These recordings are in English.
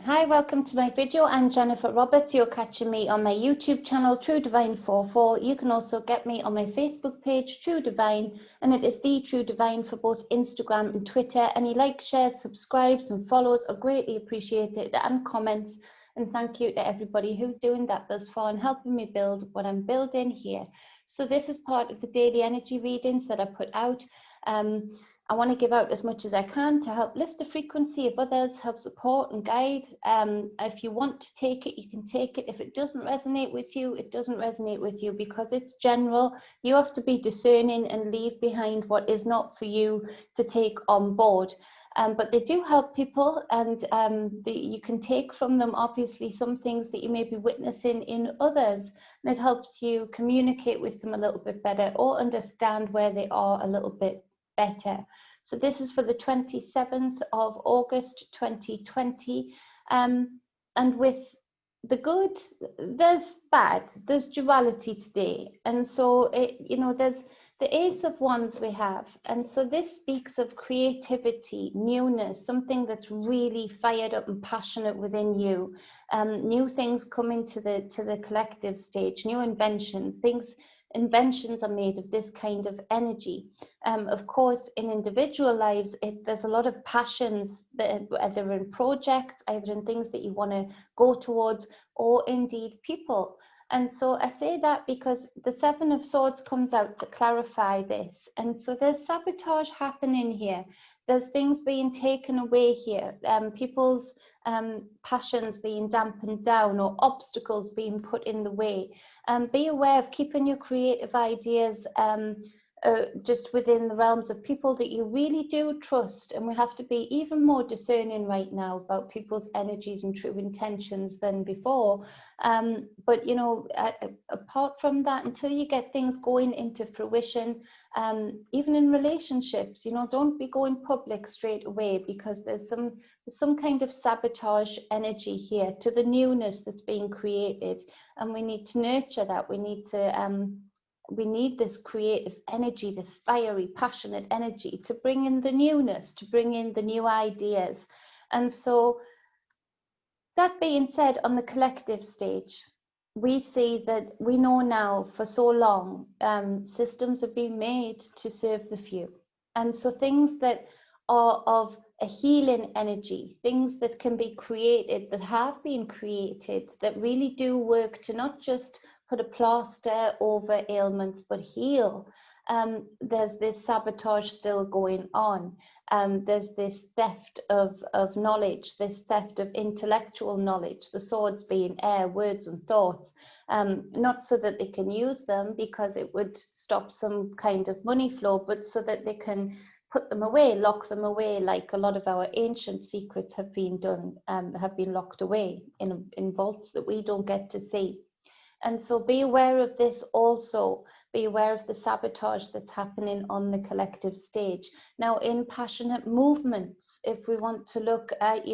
Hi, welcome to my video. I'm Jennifer Roberts. You're catching me on my YouTube channel, Truedivine44. You can also get me on my Facebook page, Truedivine, and it is the Truedivine for both Instagram and Twitter. Any likes, shares, subscribes and follows are greatly appreciated, and comments. And thank you to everybody who's doing that thus far and helping me build what I'm building here. So this is part of the daily energy readings that I put out. I want to give out as much as I can to help lift the frequency of others, help support and guide. If you want to take it, you can take it. If it doesn't resonate with you, it doesn't resonate with you, because it's general. You have to be discerning and leave behind what is not for you to take on board. But they do help people, and you can take from them, obviously, some things that you may be witnessing in others. And it helps you communicate with them a little bit better or understand where they are a little bit better. So this is for the 27th of August 2020, and with the good, there's bad, there's duality today. And so there's the Ace of Wands we have, and so this speaks of creativity, newness, something that's really fired up and passionate within you. New things coming to the collective stage, new inventions, inventions are made of this kind of energy. Of course, in individual lives, there's a lot of passions, that either in projects, either in things that you want to go towards, or indeed people. And so I say that because the Seven of Swords comes out to clarify this. And so there's sabotage happening here. There's things being taken away here, people's passions being dampened down, or obstacles being put in the way. Be aware of keeping your creative ideas just within the realms of people that you really do trust. And we have to be even more discerning right now about people's energies and true intentions than before. But apart from that, until you get things going into fruition, even in relationships, don't be going public straight away, because there's some kind of sabotage energy here to the newness that's being created, and we need to nurture that. We need this creative energy, this fiery, passionate energy, to bring in the newness, to bring in the new ideas. And so, that being said, on the collective stage, we see that we know now for so long, systems have been made to serve the few. And so things that are of a healing energy, things that can be created, that have been created, that really do work to not just put a plaster over ailments, but heal. There's this sabotage still going on. There's this theft of knowledge, this theft of intellectual knowledge, the swords being air, words and thoughts, not so that they can use them because it would stop some kind of money flow, but so that they can put them away, lock them away, like a lot of our ancient secrets have been done, have been locked away in vaults that we don't get to see. And so be aware of this also. Be aware of the sabotage that's happening on the collective stage. Now, in passionate movements, if we want to look at,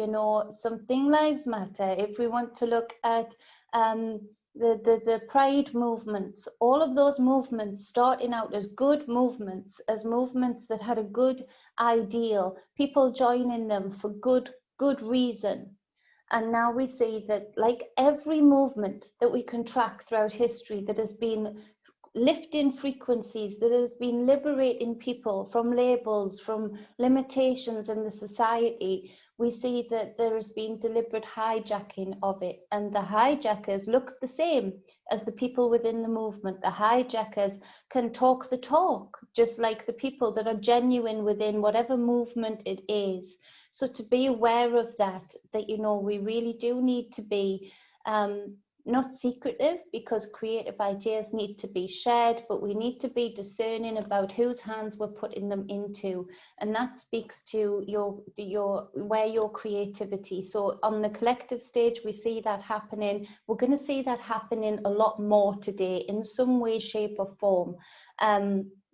something lives matter, if we want to look at the pride movements, all of those movements starting out as good movements, as movements that had a good ideal, people joining them for good reason. And now we see that, like every movement that we can track throughout history that has been lifting frequencies, that has been liberating people from labels, from limitations in the society, we see that there has been deliberate hijacking of it. And the hijackers look the same as the people within the movement. The hijackers can talk the talk, just like the people that are genuine within whatever movement it is. So to be aware of that we really do need to be not secretive, because creative ideas need to be shared, but we need to be discerning about whose hands we're putting them into, and that speaks to your creativity. So on the collective stage, we see that happening. We're going to see that happening a lot more today in some way, shape or form.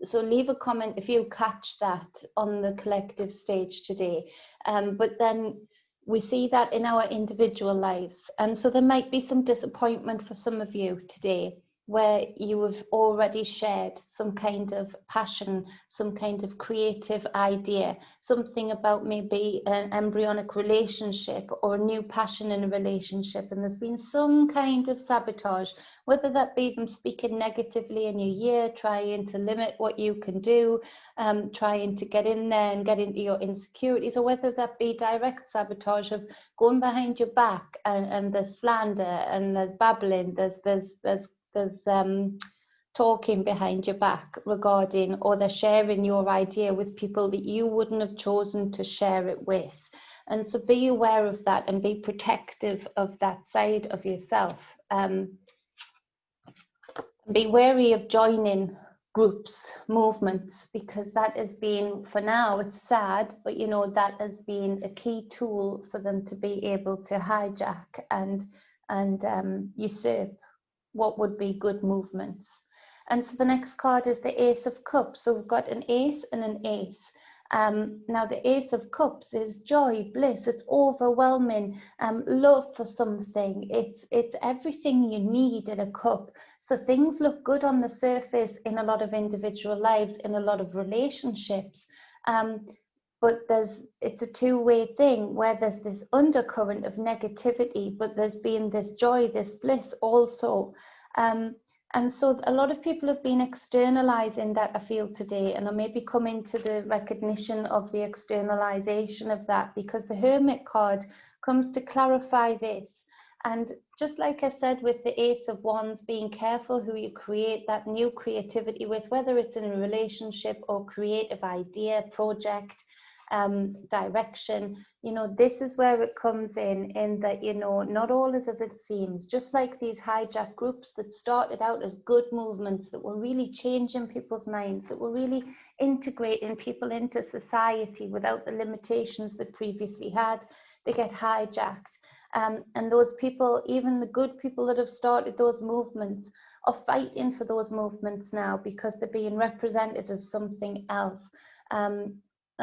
So leave a comment if you catch that on the collective stage today. But then we see that in our individual lives. And so there might be some disappointment for some of you today. where you have already shared some kind of passion, some kind of creative idea, something about maybe an embryonic relationship or a new passion in a relationship, and there's been some kind of sabotage, whether that be them speaking negatively in your ear, trying to limit what you can do, trying to get in there and get into your insecurities, or whether that be direct sabotage of going behind your back, and there's slander and there's babbling, there's talking behind your back regarding, or they're sharing your idea with people that you wouldn't have chosen to share it with. And so be aware of that and be protective of that side of yourself. Be wary of joining groups, movements, because that has been, for now, it's sad, but you know, that has been a key tool for them to be able to hijack and usurp what would be good movements. And so the next card is the Ace of Cups. So we've got an ace and an ace. Now the Ace of Cups is joy, bliss, it's overwhelming, love for something, it's everything you need in a cup. So things look good on the surface in a lot of individual lives, in a lot of relationships, but it's a two-way thing where there's this undercurrent of negativity, but there's been this joy, this bliss also. And so a lot of people have been externalizing that, I feel, today, and I maybe coming to the recognition of the externalization of that, because the Hermit card comes to clarify this. And just like I said with the Ace of Wands, being careful who you create that new creativity with, whether it's in a relationship or creative idea, project, direction, you know, this is where it comes in that, you know, not all is as it seems. Just like these hijack groups that started out as good movements that were really changing people's minds, that were really integrating people into society without the limitations that previously had, they get hijacked. And those people, even the good people that have started those movements, are fighting for those movements now because they're being represented as something else.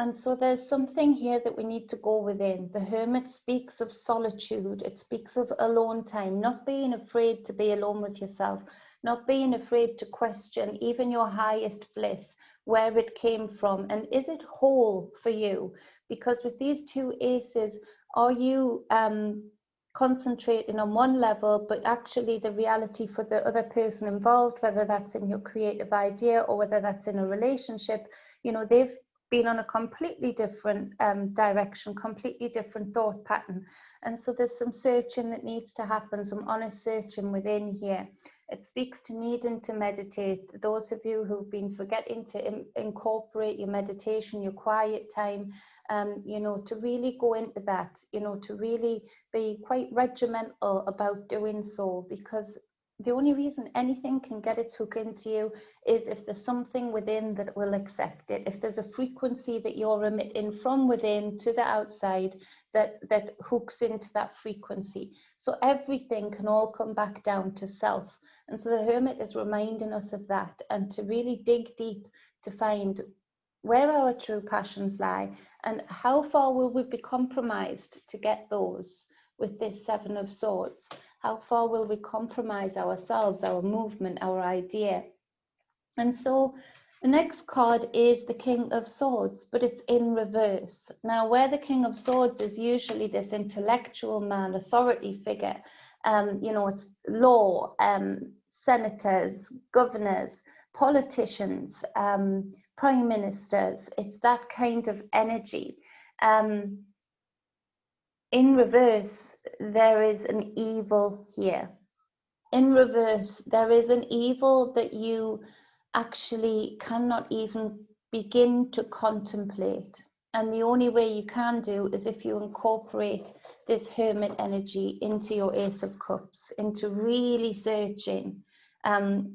And so there's something here that we need to go within. The Hermit speaks of solitude. It speaks of alone time, not being afraid to be alone with yourself, not being afraid to question even your highest bliss, where it came from, and is it whole for you? Because with these two aces, are you concentrating on one level, but actually the reality for the other person involved, whether that's in your creative idea or whether that's in a relationship, you know, they've been on a completely different direction, completely different thought pattern. And so there's some searching that needs to happen, some honest searching within here. It speaks to needing to meditate. Those of you who've been forgetting to incorporate your meditation, your quiet time, you know, to really go into that, you know, to really be quite regimental about doing so, because the only reason anything can get its hook into you is if there's something within that will accept it. If there's a frequency that you're emitting from within to the outside that hooks into that frequency. So everything can all come back down to self. And so the Hermit is reminding us of that, and to really dig deep to find where our true passions lie and how far will we be compromised to get those with this Seven of Swords. How far will we compromise ourselves, our movement, our idea? And so the next card is the King of Swords, but it's in reverse. Now, where the King of Swords is usually this intellectual man, authority figure, you know, it's law, senators, governors, politicians, prime ministers, it's that kind of energy. In reverse, there is an evil here. In reverse, there is an evil that you actually cannot even begin to contemplate. And the only way you can do is if you incorporate this Hermit energy into your Ace of Cups, into really searching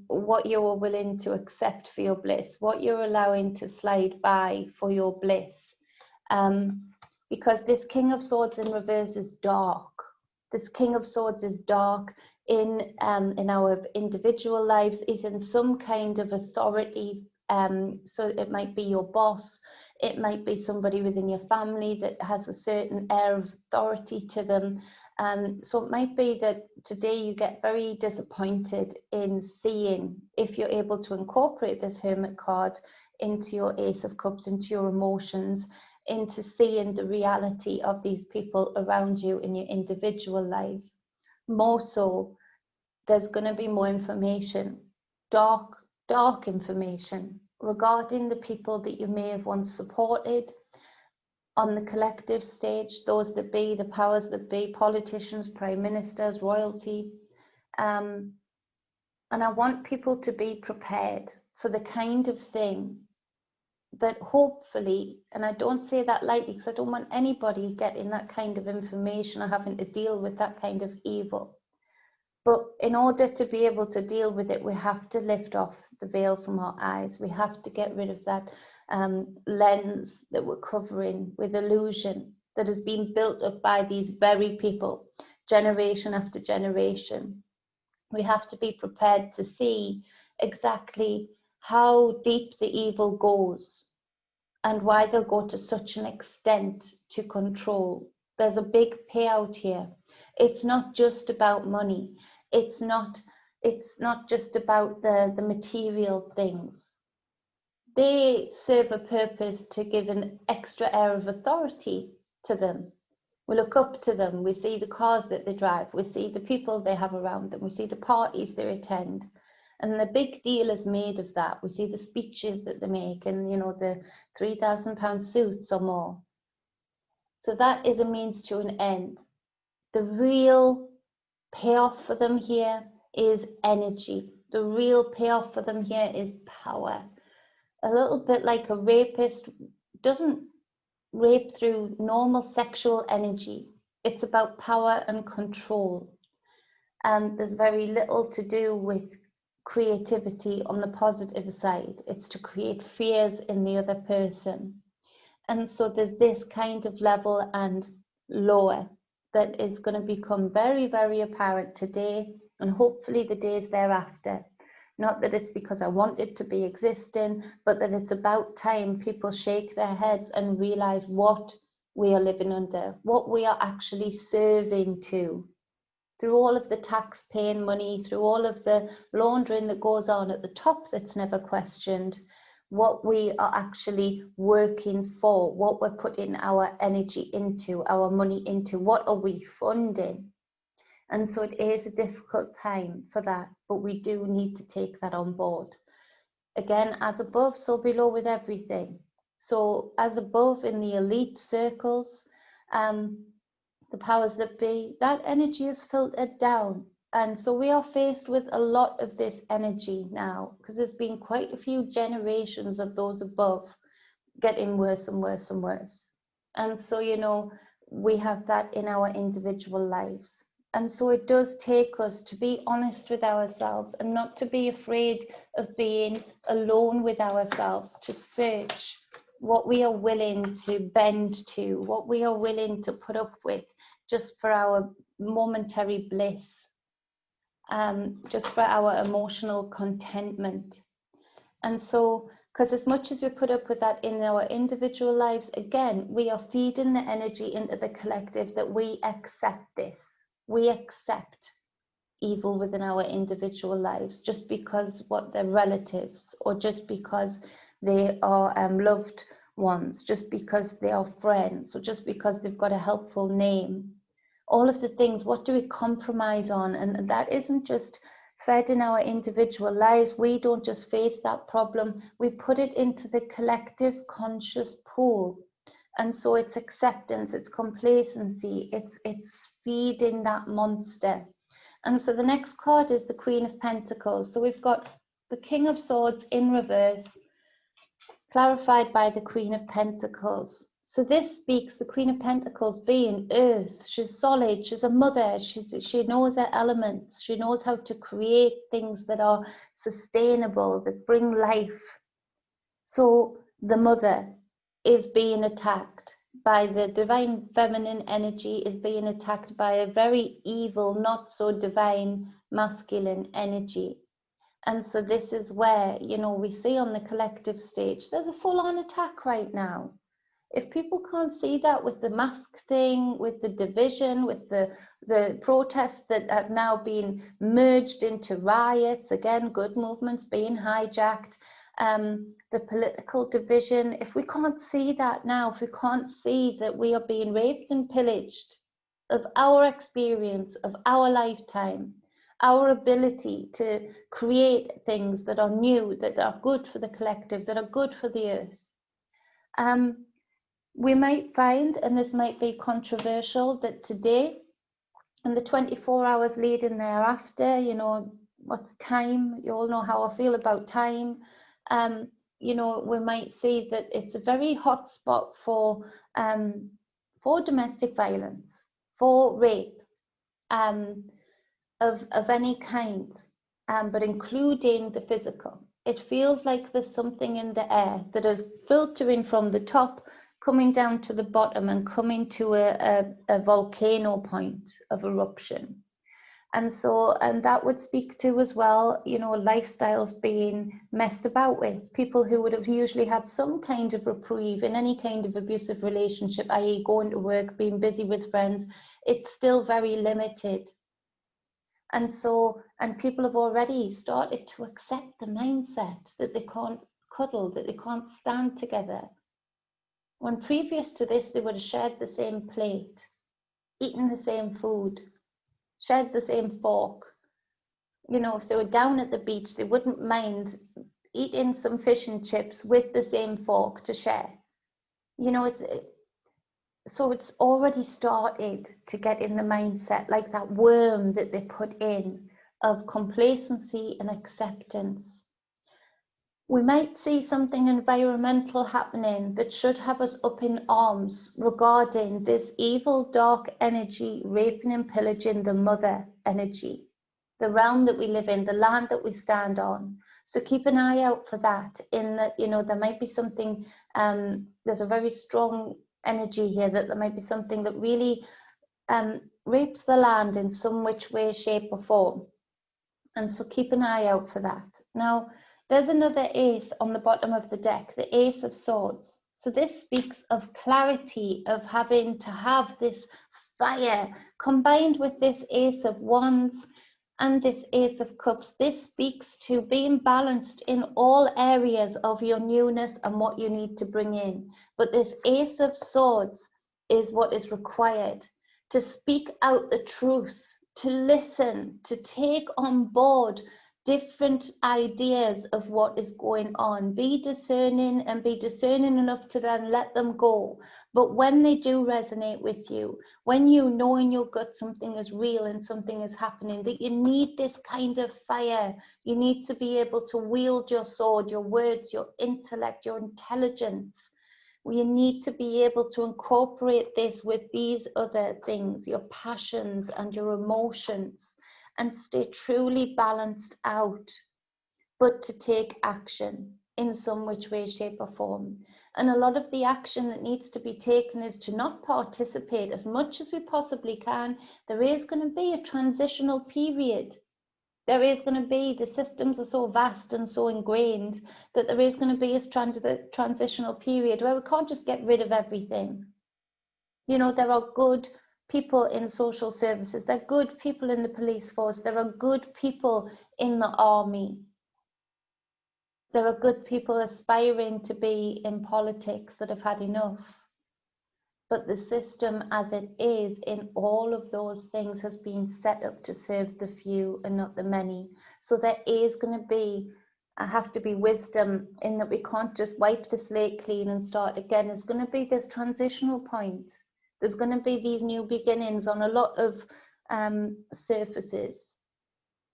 what you're willing to accept for your bliss, what you're allowing to slide by for your bliss. Because this King of Swords in reverse is dark. This King of Swords is dark in our individual lives, is in some kind of authority. So it might be your boss, It might be somebody within your family that has a certain air of authority to them. So it might be that today you get very disappointed in seeing, if you're able to incorporate this Hermit card into your Ace of Cups, into your emotions, into seeing the reality of these people around you in your individual lives. More so, there's going to be more information, dark information regarding the people that you may have once supported on the collective stage, those that be, the powers that be, politicians, prime ministers, royalty. And I want people to be prepared for the kind of thing that hopefully, and I don't say that lightly because I don't want anybody getting that kind of information or having to deal with that kind of evil. But in order to be able to deal with it, we have to lift off the veil from our eyes. We have to get rid of that lens that we're covering with illusion that has been built up by these very people, generation after generation. We have to be prepared to see exactly how deep the evil goes and why they'll go to such an extent to control. There's a big payout here. It's not just about money. It's not just about the material things. They serve a purpose to give an extra air of authority to them. We look up to them. We see the cars that they drive. We see the people they have around them. We see the parties they attend. And the big deal is made of that. We see the speeches that they make and, you know, the £3,000 suits or more. So that is a means to an end. The real payoff for them here is energy. The real payoff for them here is power. A little bit like a rapist doesn't rape through normal sexual energy. It's about power and control. And there's very little to do with creativity on the positive side. It's to create fears in the other person. And so there's this kind of level and lower that is going to become very, very apparent today and hopefully the days thereafter. Not that it's because I want it to be existing, but that it's about time people shake their heads and realize what we are living under, what we are actually serving to. Through all of the tax paying money, through all of the laundering that goes on at the top that's never questioned, what we are actually working for, what we're putting our energy into, our money into, what are we funding? And so it is a difficult time for that, but we do need to take that on board. Again, as above, so below with everything. So as above in the elite circles, the powers that be, that energy is filtered down. And so we are faced with a lot of this energy now, because there's been quite a few generations of those above getting worse and worse and worse. And so, you know, we have that in our individual lives. And so it does take us to be honest with ourselves and not to be afraid of being alone with ourselves, to search what we are willing to bend to, what we are willing to put up with just for our momentary bliss, just for our emotional contentment. And so, because as much as we put up with that in our individual lives, again, we are feeding the energy into the collective that we accept this. We accept evil within our individual lives just because what they're relatives, or just because they are loved ones, just because they are friends, or just because they've got a helpful name. All of the things, what do we compromise on? And that isn't just fed in our individual lives. We don't just face that problem, we put it into the collective conscious pool. And so it's acceptance, it's complacency, it's feeding that monster. And so the next card is the Queen of Pentacles. So we've got the King of Swords in reverse, clarified by the Queen of Pentacles. So this speaks, the Queen of Pentacles being earth. She's solid, she's a mother, she knows her elements, she knows how to create things that are sustainable, that bring life. So the mother is being attacked by the divine feminine energy, is being attacked by a very evil, not so divine masculine energy. And so this is where, you know, we see on the collective stage, there's a full-on attack right now. If people can't see that with the mask thing, with the division, with the protests that have now been merged into riots, again, good movements being hijacked, the political division, if we can't see that now, if we can't see that we are being raped and pillaged of our experience, of our lifetime, our ability to create things that are new, that are good for the collective, that are good for the earth. We might find, and this might be controversial, that today and the 24 hours leading thereafter, you know, what's time? You all know how I feel about time. You know, we might see that it's a very hot spot for domestic violence, for rape, of any kind, but including the physical. It feels like there's something in the air that is filtering from the top, coming down to the bottom and coming to a volcano point of eruption. And so, and that would speak to as well, you know, lifestyles being messed about with. People who would have usually had some kind of reprieve in any kind of abusive relationship, i.e. going to work, being busy with friends, it's still very limited. And so, and people have already started to accept the mindset that they can't cuddle, that they can't stand together. When previous to this, they would have shared the same plate, eaten the same food, shared the same fork. You know, if they were down at the beach, they wouldn't mind eating some fish and chips with the same fork to share. You know, so it's already started to get in the mindset, like that worm that they put in, of complacency and acceptance. We might see something environmental happening that should have us up in arms regarding this evil, dark energy raping and pillaging the mother energy, the realm that we live in, the land that we stand on. So keep an eye out for that, in that, you know, there might be something, there's a very strong energy here that there might be something that really rapes the land in some which way, shape or form. And so keep an eye out for that. Now, there's another ace on the bottom of the deck, the Ace of Swords. So this speaks of clarity, of having to have this fire, combined with this Ace of Wands and this Ace of Cups. This speaks to being balanced in all areas of your newness and what you need to bring in. But this Ace of Swords is what is required to speak out the truth, to listen, to take on board different ideas of what is going on. Be discerning, and be discerning enough to then let them go. But when they do resonate with you, when you know in your gut something is real and something is happening, that you need this kind of fire, you need to be able to wield your sword, your words, your intellect, your intelligence. You need to be able to incorporate this with these other things, your passions and your emotions, and stay truly balanced out, but to take action in some which way, shape or form. And a lot of the action that needs to be taken is to not participate as much as we possibly can. There is going to be a transitional period. There is going to be, the systems are so vast and so ingrained that there is going to be a transitional period where we can't just get rid of everything. You know, there are good people in social services, there are good people in the police force, there are good people in the army. There are good people aspiring to be in politics that have had enough. But the system as it is in all of those things has been set up to serve the few and not the many. So there is going to be, have to be wisdom in that we can't just wipe the slate clean and start again. There's going to be this transitional point. There's going to be these new beginnings on a lot of surfaces,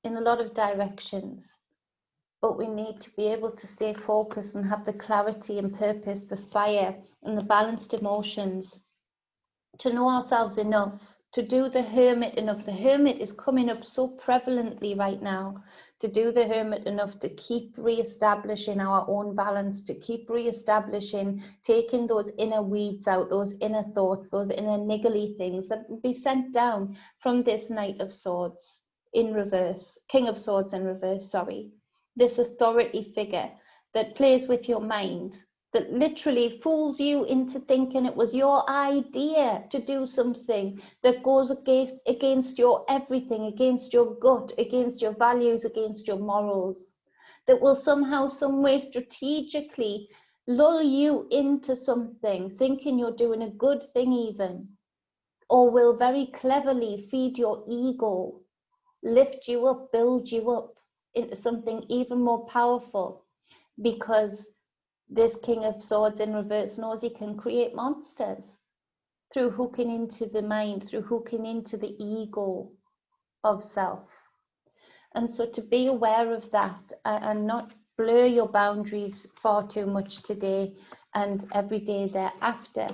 in a lot of directions. But we need to be able to stay focused and have the clarity and purpose, the fire and the balanced emotions, to know ourselves enough, to do the hermit enough. The hermit is coming up so prevalently right now, to do the hermit enough to keep re-establishing our own balance, to keep re-establishing, taking those inner weeds out, those inner thoughts, those inner niggly things that will be sent down from this Knight of Swords in reverse, King of Swords in reverse, sorry. this authority figure that plays with your mind, that literally fools you into thinking it was your idea to do something that goes against your everything, against your gut, against your values, against your morals, that will somehow, some way strategically lull you into something, thinking you're doing a good thing even, or will very cleverly feed your ego, lift you up, build you up into something even more powerful, because this King of Swords in reverse knows he can create monsters through hooking into the mind, through hooking into the ego of self. And so to be aware of that and not blur your boundaries far too much today and every day thereafter.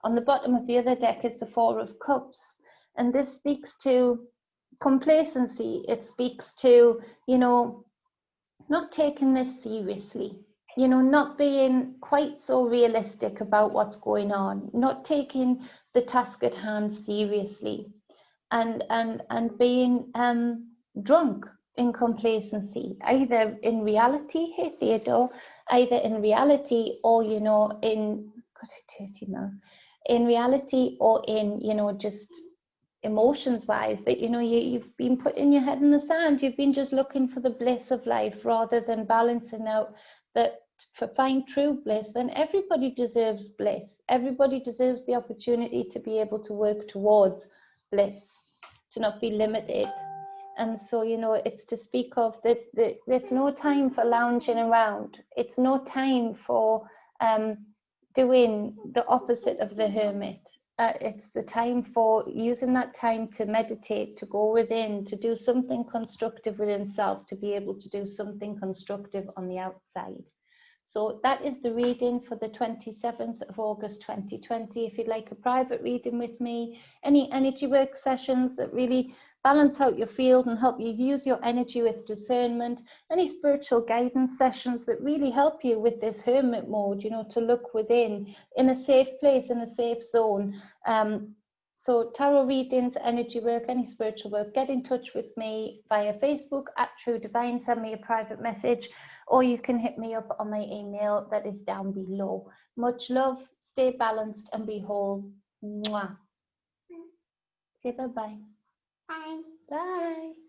On the bottom of the other deck is the Four of Cups. And this speaks to complacency. It speaks to, you know, not taking this seriously, you know, not being quite so realistic about what's going on, not taking the task at hand seriously, and being drunk in complacency, either in reality, hey Theodore, either in reality or, you know, in, got a dirty mouth, in reality or in, you know, just emotions wise, that, you know, you've been putting your head in the sand, you've been just looking for the bliss of life rather than balancing out that for find true bliss. Then everybody deserves bliss, everybody deserves the opportunity to be able to work towards bliss, to not be limited. And so, you know, it's to speak of that there's no time for lounging around, it's no time for doing the opposite of the hermit. It's the time for using that time to meditate, to go within, to do something constructive within self, to be able to do something constructive on the outside. So that is the reading for the 27th of August 2020. If you'd like a private reading with me, any energy work sessions that really balance out your field and help you use your energy with discernment, any spiritual guidance sessions that really help you with this hermit mode, you know, to look within in a safe place, in a safe zone. So tarot readings, energy work, any spiritual work, get in touch with me via Facebook at Truedivine, send me a private message, or you can hit me up on my email that is down below. Much love, stay balanced and be whole. Mwah. Say bye-bye. Bye. Bye.